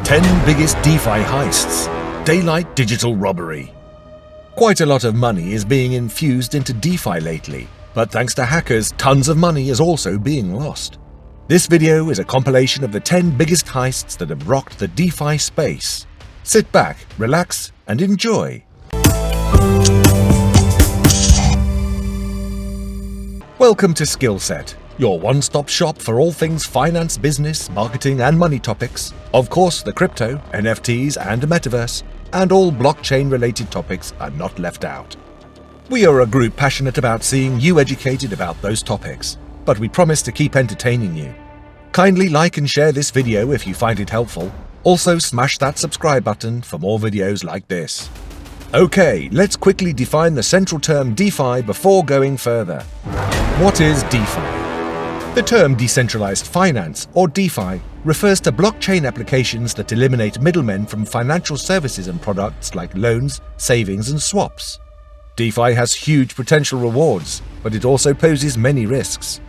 10 biggest DeFi heists. Daylight digital robbery. Quite a lot of money is being infused into DeFi lately, but thanks to hackers, tons of money is also being lost. This video is a compilation of the 10 biggest heists that have rocked the DeFi space. Sit back, relax, and enjoy. Welcome to Skillset, your one-stop shop for all things finance, business, marketing, and money topics. Of course, the crypto, NFTs, and Metaverse, and all blockchain-related topics are not left out. We are a group passionate about seeing you educated about those topics, but we promise to keep entertaining you. Kindly like and share this video if you find it helpful. Also, smash that subscribe button for more videos like this. Okay, let's quickly define the central term DeFi before going further. What is DeFi? The term decentralized finance, or DeFi, refers to blockchain applications that eliminate middlemen from financial services and products like loans, savings, and swaps. DeFi has huge potential rewards, but it also poses many risks.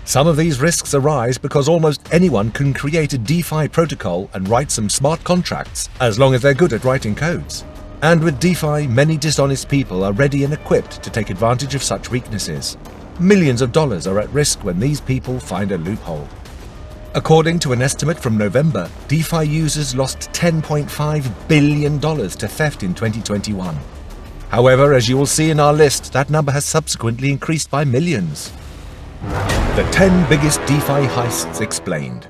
Some of these risks arise because almost anyone can create a DeFi protocol and write some smart contracts, as long as they're good at writing codes. And with DeFi, many dishonest people are ready and equipped to take advantage of such weaknesses. Millions of dollars are at risk when these people find a loophole. According to an estimate from November, DeFi users lost $10.5 billion to theft in 2021. However, as you will see in our list, that number has subsequently increased by millions. The 10 biggest DeFi heists explained.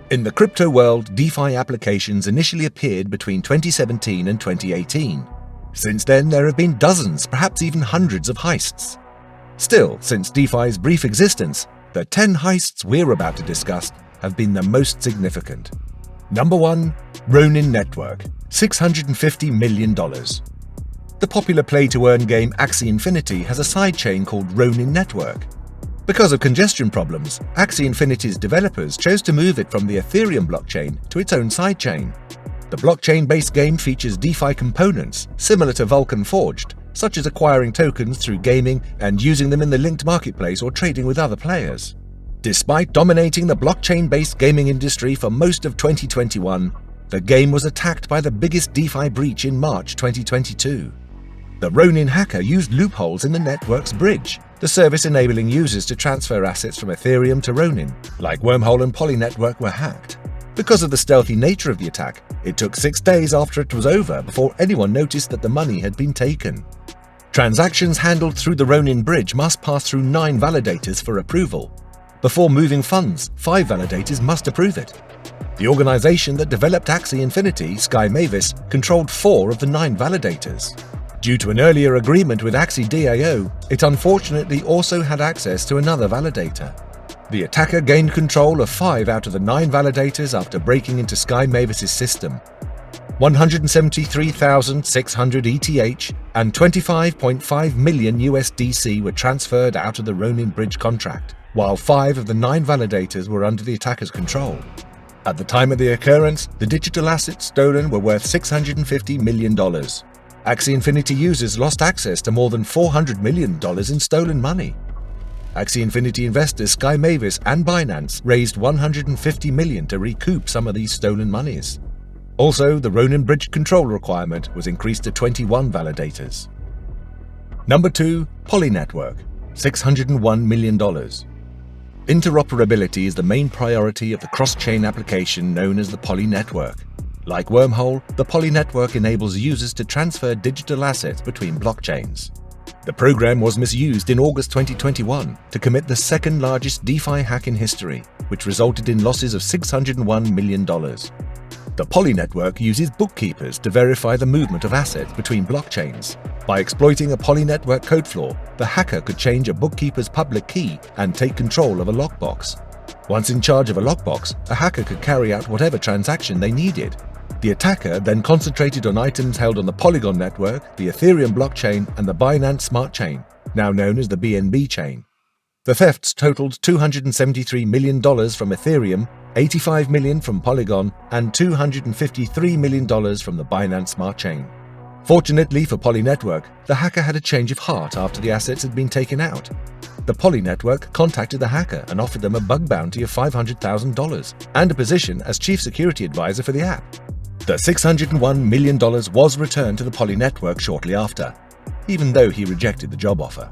In the crypto world, DeFi applications initially appeared between 2017 and 2018. Since then, there have been dozens, perhaps even hundreds of heists. Still, since DeFi's brief existence, the 10 heists we're about to discuss have been the most significant. Number 1. Ronin Network, $650 million. The popular play-to-earn game Axie Infinity has a sidechain called Ronin Network. Because of congestion problems, Axie Infinity's developers chose to move it from the Ethereum blockchain to its own sidechain. The blockchain-based game features DeFi components similar to Vulcan Forged, such as acquiring tokens through gaming and using them in the linked marketplace or trading with other players. Despite dominating the blockchain-based gaming industry for most of 2021, the game was attacked by the biggest DeFi breach in March 2022. The Ronin hacker used loopholes in the network's bridge, the service enabling users to transfer assets from Ethereum to Ronin, like Wormhole and Poly Network were hacked. Because of the stealthy nature of the attack, it took 6 days after it was over before anyone noticed that the money had been taken. Transactions handled through the Ronin bridge must pass through 9 validators for approval. Before moving funds, 5 validators must approve it. The organization that developed Axie Infinity, Sky Mavis, controlled 4 of the 9 validators. Due to an earlier agreement with BadgerDAO, it unfortunately also had access to another validator. The attacker gained control of 5 out of the 9 validators after breaking into Sky Mavis's system. 173,600 ETH and 25.5 million USDC were transferred out of the Ronin bridge contract, while 5 of the 9 validators were under the attacker's control. At the time of the occurrence, the digital assets stolen were worth $650 million. Axie Infinity users lost access to more than $400 million in stolen money. Axie Infinity investors Sky Mavis and Binance raised $150 million to recoup some of these stolen monies. Also, the Ronin bridge control requirement was increased to 21 validators. Number 2. Poly Network, $601 million. Interoperability is the main priority of the cross-chain application known as the Poly Network. Like Wormhole, the Poly Network enables users to transfer digital assets between blockchains. The program was misused in August 2021 to commit the second largest DeFi hack in history, which resulted in losses of $601 million. The Poly Network uses bookkeepers to verify the movement of assets between blockchains. By exploiting a Poly Network code flaw, the hacker could change a bookkeeper's public key and take control of a lockbox. Once in charge of a lockbox, a hacker could carry out whatever transaction they needed. The attacker then concentrated on items held on the Polygon network, the Ethereum blockchain, and the Binance Smart Chain, now known as the BNB chain. The thefts totaled $273 million from Ethereum, $85 million from Polygon, and $253 million from the Binance Smart Chain. Fortunately for Poly Network, the hacker had a change of heart after the assets had been taken out. The Poly Network contacted the hacker and offered them a bug bounty of $500,000 and a position as chief security advisor for the app. The $601 million was returned to the Poly network shortly after, even though he rejected the job offer.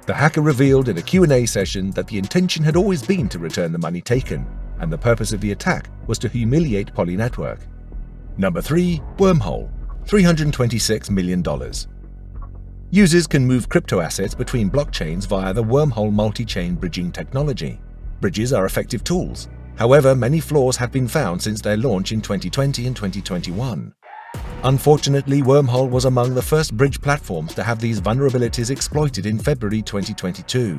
The hacker revealed in a Q&A session that the intention had always been to return the money taken, and the purpose of the attack was to humiliate Poly network. Number 3. Wormhole, $326 million. Users can move crypto assets between blockchains via the Wormhole multi-chain bridging technology. Bridges are effective tools. However, many flaws have been found since their launch in 2020 and 2021. Unfortunately, Wormhole was among the first bridge platforms to have these vulnerabilities exploited in February 2022.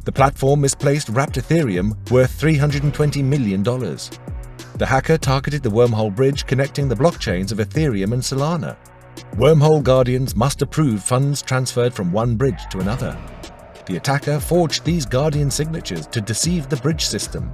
The platform misplaced wrapped Ethereum worth $320 million. The hacker targeted the Wormhole bridge connecting the blockchains of Ethereum and Solana. Wormhole guardians must approve funds transferred from one bridge to another. The attacker forged these guardian signatures to deceive the bridge system.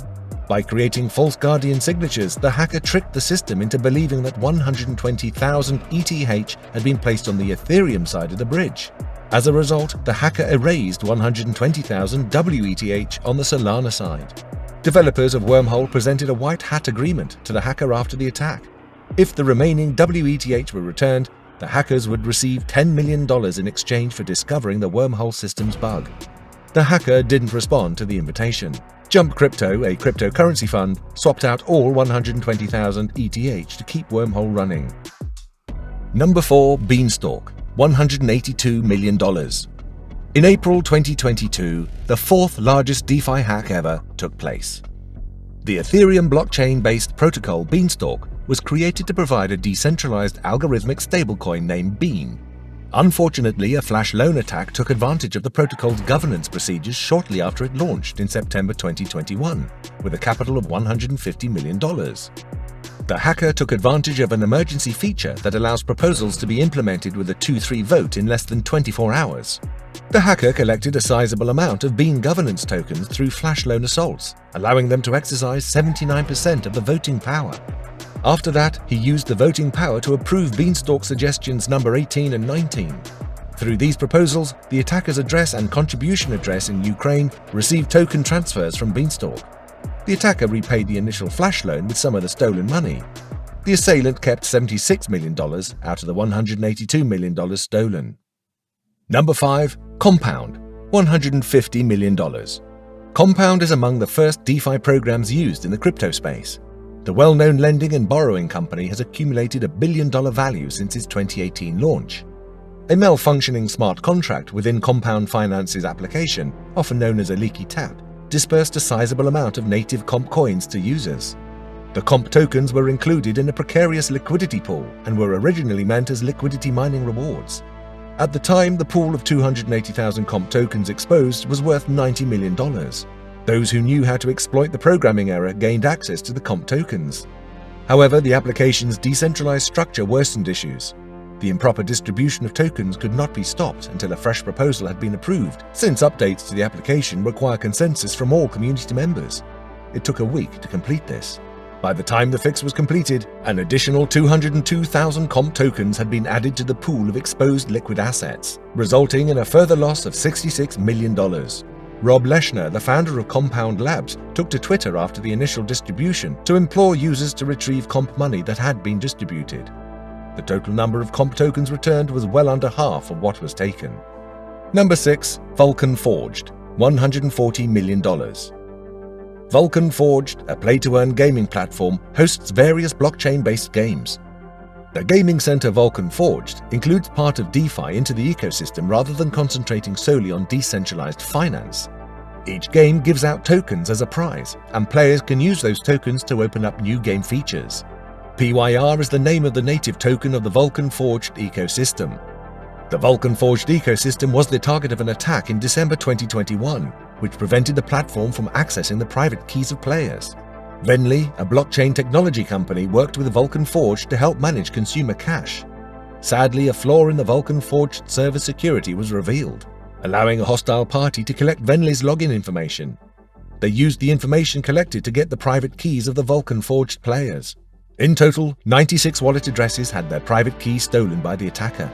By creating false guardian signatures, the hacker tricked the system into believing that 120,000 ETH had been placed on the Ethereum side of the bridge. As a result, the hacker erased 120,000 WETH on the Solana side. Developers of Wormhole presented a white hat agreement to the hacker after the attack. If the remaining WETH were returned, the hackers would receive $10 million in exchange for discovering the Wormhole system's bug. The hacker didn't respond to the invitation. Jump Crypto, a cryptocurrency fund, swapped out all 120,000 ETH to keep Wormhole running. Number 4. Beanstalk, $182 million. In April 2022, the fourth largest DeFi hack ever took place. The Ethereum blockchain-based protocol Beanstalk was created to provide a decentralized algorithmic stablecoin named Bean. Unfortunately, a flash loan attack took advantage of the protocol's governance procedures shortly after it launched in September 2021, with a capital of $150 million. The hacker took advantage of an emergency feature that allows proposals to be implemented with a 2-3 vote in less than 24 hours. The hacker collected a sizable amount of Bean governance tokens through flash loan assaults, allowing them to exercise 79% of the voting power. After that, he used the voting power to approve Beanstalk suggestions number 18 and 19. Through these proposals, the attacker's address and contribution address in Ukraine received token transfers from Beanstalk. The attacker repaid the initial flash loan with some of the stolen money. The assailant kept $76 million out of the $182 million stolen. Number 5. Compound, $150 million. Compound is among the first DeFi programs used in the crypto space. The well-known lending and borrowing company has accumulated $1 billion value since its 2018 launch. A malfunctioning smart contract within Compound Finance's application, often known as a leaky tap, dispersed a sizable amount of native comp coins to users. The comp tokens were included in a precarious liquidity pool and were originally meant as liquidity mining rewards. At the time, the pool of 280,000 comp tokens exposed was worth $90 million. Those who knew how to exploit the programming error gained access to the comp tokens. However, the application's decentralized structure worsened issues. The improper distribution of tokens could not be stopped until a fresh proposal had been approved, since updates to the application require consensus from all community members. It took a week to complete this. By the time the fix was completed, an additional 202,000 comp tokens had been added to the pool of exposed liquid assets, resulting in a further loss of $66 million. Rob Leshner, the founder of Compound Labs, took to Twitter after the initial distribution to implore users to retrieve comp money that had been distributed. The total number of comp tokens returned was well under half of what was taken. Number 6. Vulcan Forged, $140 million. Vulcan Forged, a play-to-earn gaming platform, hosts various blockchain-based games. The gaming center Vulcan Forged includes part of DeFi into the ecosystem rather than concentrating solely on decentralized finance. Each game gives out tokens as a prize, and players can use those tokens to open up new game features. PYR is the name of the native token of the Vulcan Forged ecosystem. The Vulcan Forged ecosystem was the target of an attack in December 2021, which prevented the platform from accessing the private keys of players. Venly, a blockchain technology company, worked with Vulcan Forged to help manage consumer cash. Sadly, a flaw in the Vulcan Forged server security was revealed, allowing a hostile party to collect Venly's login information. They used the information collected to get the private keys of the Vulcan Forged players. In total, 96 wallet addresses had their private keys stolen by the attacker.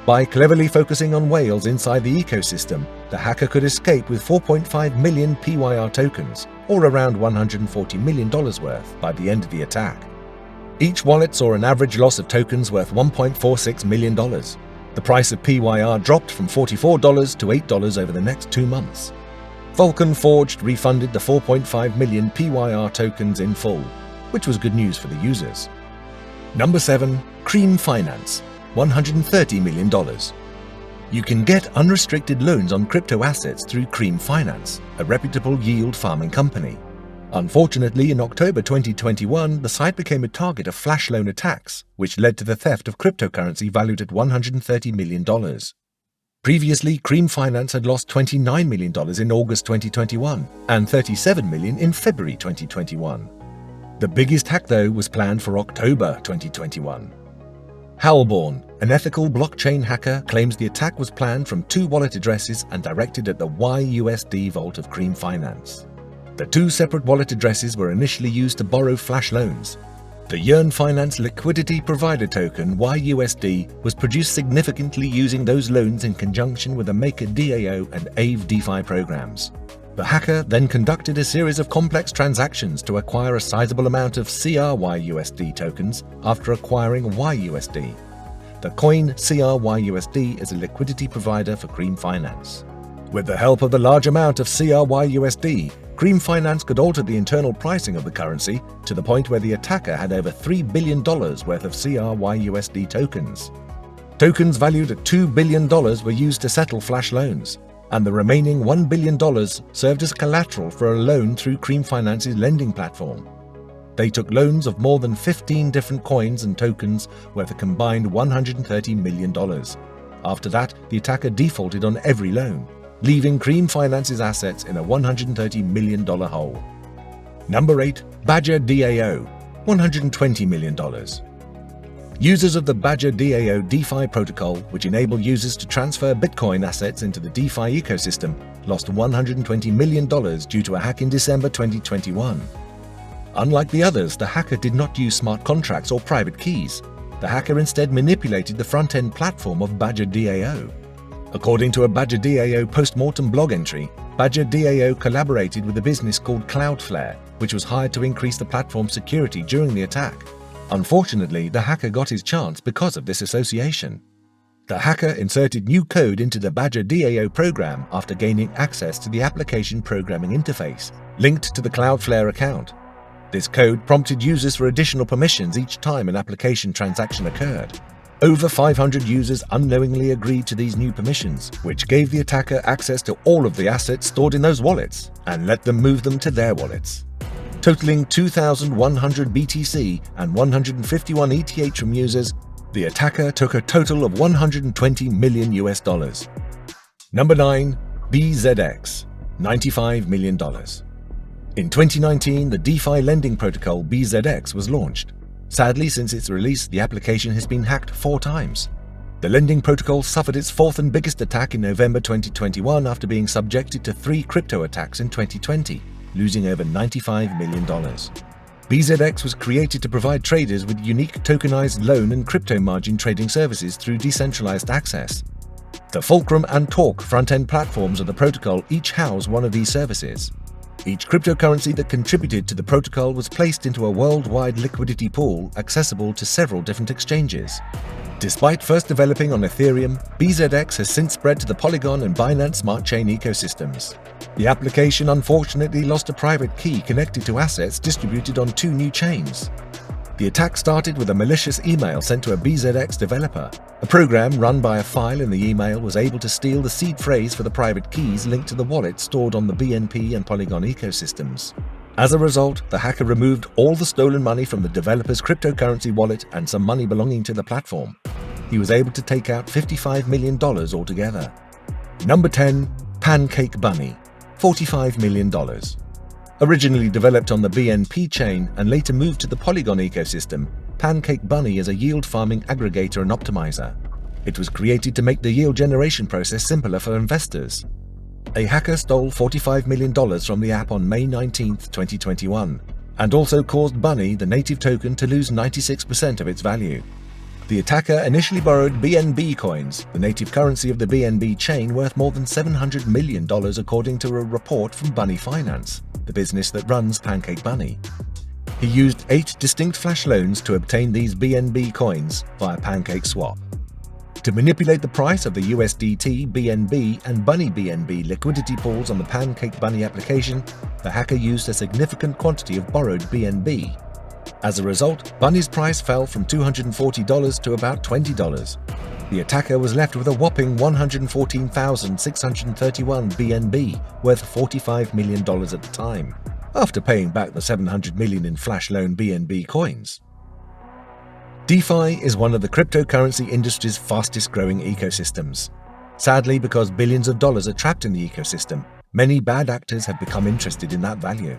By cleverly focusing on whales inside the ecosystem, the hacker could escape with 4.5 million PYR tokens, or around $140 million worth, by the end of the attack. Each wallet saw an average loss of tokens worth $1.46 million. The price of PYR dropped from $44 to $8 over the next 2 months. Vulcan Forged refunded the 4.5 million PYR tokens in full, which was good news for the users. Number 7. Cream Finance, $130 million. You can get unrestricted loans on crypto assets through Cream Finance, a reputable yield farming company. Unfortunately, in October 2021, the site became a target of flash loan attacks, which led to the theft of cryptocurrency valued at $130 million. Previously, Cream Finance had lost $29 million in August 2021 and $37 million in February 2021. The biggest hack, though, was planned for October 2021. Howlborn, an ethical blockchain hacker, claims the attack was planned from 2 wallet addresses and directed at the YUSD vault of Cream Finance. The 2 separate wallet addresses were initially used to borrow flash loans. The Yearn Finance liquidity provider token YUSD was produced significantly using those loans in conjunction with the MakerDAO and Aave DeFi programs. The hacker then conducted a series of complex transactions to acquire a sizable amount of CRYUSD tokens after acquiring YUSD. The coin CRYUSD is a liquidity provider for Cream Finance. With the help of the large amount of CRYUSD, Cream Finance could alter the internal pricing of the currency to the point where the attacker had over $3 billion worth of CRYUSD tokens. Tokens valued at $2 billion were used to settle flash loans, and the remaining $1 billion served as collateral for a loan through Cream Finance's lending platform. They took loans of more than 15 different coins and tokens worth a combined $130 million. After that, the attacker defaulted on every loan, leaving Cream Finance's assets in a $130 million hole. Number 8. BadgerDAO, $120 million. Users of the BadgerDAO DeFi protocol, which enable users to transfer Bitcoin assets into the DeFi ecosystem, lost $120 million due to a hack in December 2021. Unlike the others, the hacker did not use smart contracts or private keys. The hacker instead manipulated the front-end platform of BadgerDAO. According to a BadgerDAO post-mortem blog entry, BadgerDAO collaborated with a business called Cloudflare, which was hired to increase the platform's security during the attack. Unfortunately, the hacker got his chance because of this association. The hacker inserted new code into the BadgerDAO program after gaining access to the application programming interface, linked to the Cloudflare account. This code prompted users for additional permissions each time an application transaction occurred. Over 500 users unknowingly agreed to these new permissions, which gave the attacker access to all of the assets stored in those wallets and let them move them to their wallets. Totaling 2,100 BTC and 151 ETH from users, the attacker took a total of $120 million US. Number 9. BZX, $95 million. In 2019, the DeFi lending protocol BZX was launched. Sadly, since its release, the application has been hacked 4 times. The lending protocol suffered its 4th and biggest attack in November 2021 after being subjected to 3 crypto attacks in 2020, losing over $95 million. BZX was created to provide traders with unique tokenized loan and crypto margin trading services through decentralized access. The Fulcrum and Torque front-end platforms of the protocol each house one of these services. Each cryptocurrency that contributed to the protocol was placed into a worldwide liquidity pool accessible to several different exchanges. Despite first developing on Ethereum, BZX has since spread to the Polygon and Binance Smart Chain ecosystems. The application unfortunately lost a private key connected to assets distributed on 2 new chains. The attack started with a malicious email sent to a BZX developer. A program run by a file in the email was able to steal the seed phrase for the private keys linked to the wallet stored on the BNP and Polygon ecosystems. As a result, the hacker removed all the stolen money from the developer's cryptocurrency wallet and some money belonging to the platform. He was able to take out $55 million altogether. Number 10. Pancake Bunny, $45 million. Originally developed on the BNP chain and later moved to the Polygon ecosystem, Pancake Bunny is a yield farming aggregator and optimizer. It was created to make the yield generation process simpler for investors. A hacker stole $45 million from the app on May 19, 2021, and also caused Bunny, the native token, to lose 96% of its value. The attacker initially borrowed BNB coins, the native currency of the BNB chain, worth more than $700 million according to a report from Bunny Finance, the business that runs Pancake Bunny. He used 8 distinct flash loans to obtain these BNB coins via Pancake Swap. To manipulate the price of the USDT, BNB, and Bunny BNB liquidity pools on the Pancake Bunny application, the hacker used a significant quantity of borrowed BNB. As a result, Bunny's price fell from $240 to about $20. The attacker was left with a whopping 114,631 BNB, worth $45 million at the time, after paying back the 700 million in flash loan BNB coins. DeFi is one of the cryptocurrency industry's fastest growing ecosystems. Sadly, because billions of dollars are trapped in the ecosystem, many bad actors have become interested in that value.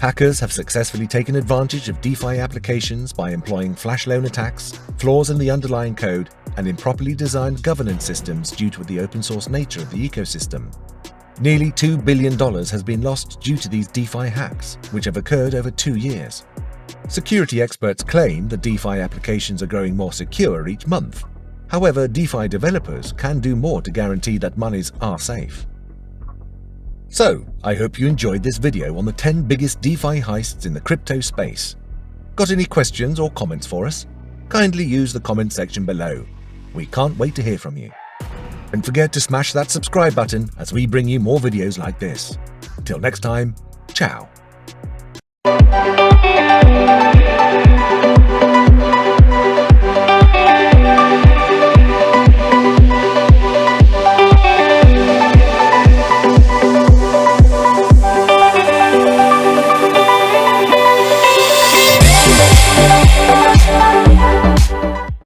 Hackers have successfully taken advantage of DeFi applications by employing flash loan attacks, flaws in the underlying code, and improperly designed governance systems due to the open source nature of the ecosystem. Nearly $2 billion has been lost due to these DeFi hacks, which have occurred over 2 years. Security experts claim that DeFi applications are growing more secure each month. However, DeFi developers can do more to guarantee that monies are safe. So, I hope you enjoyed this video on the 10 biggest DeFi heists in the crypto space. Got any questions or comments for us? Kindly use the comment section below. We can't wait to hear from you. Don't forget to smash that subscribe button as we bring you more videos like this. Till next time, ciao.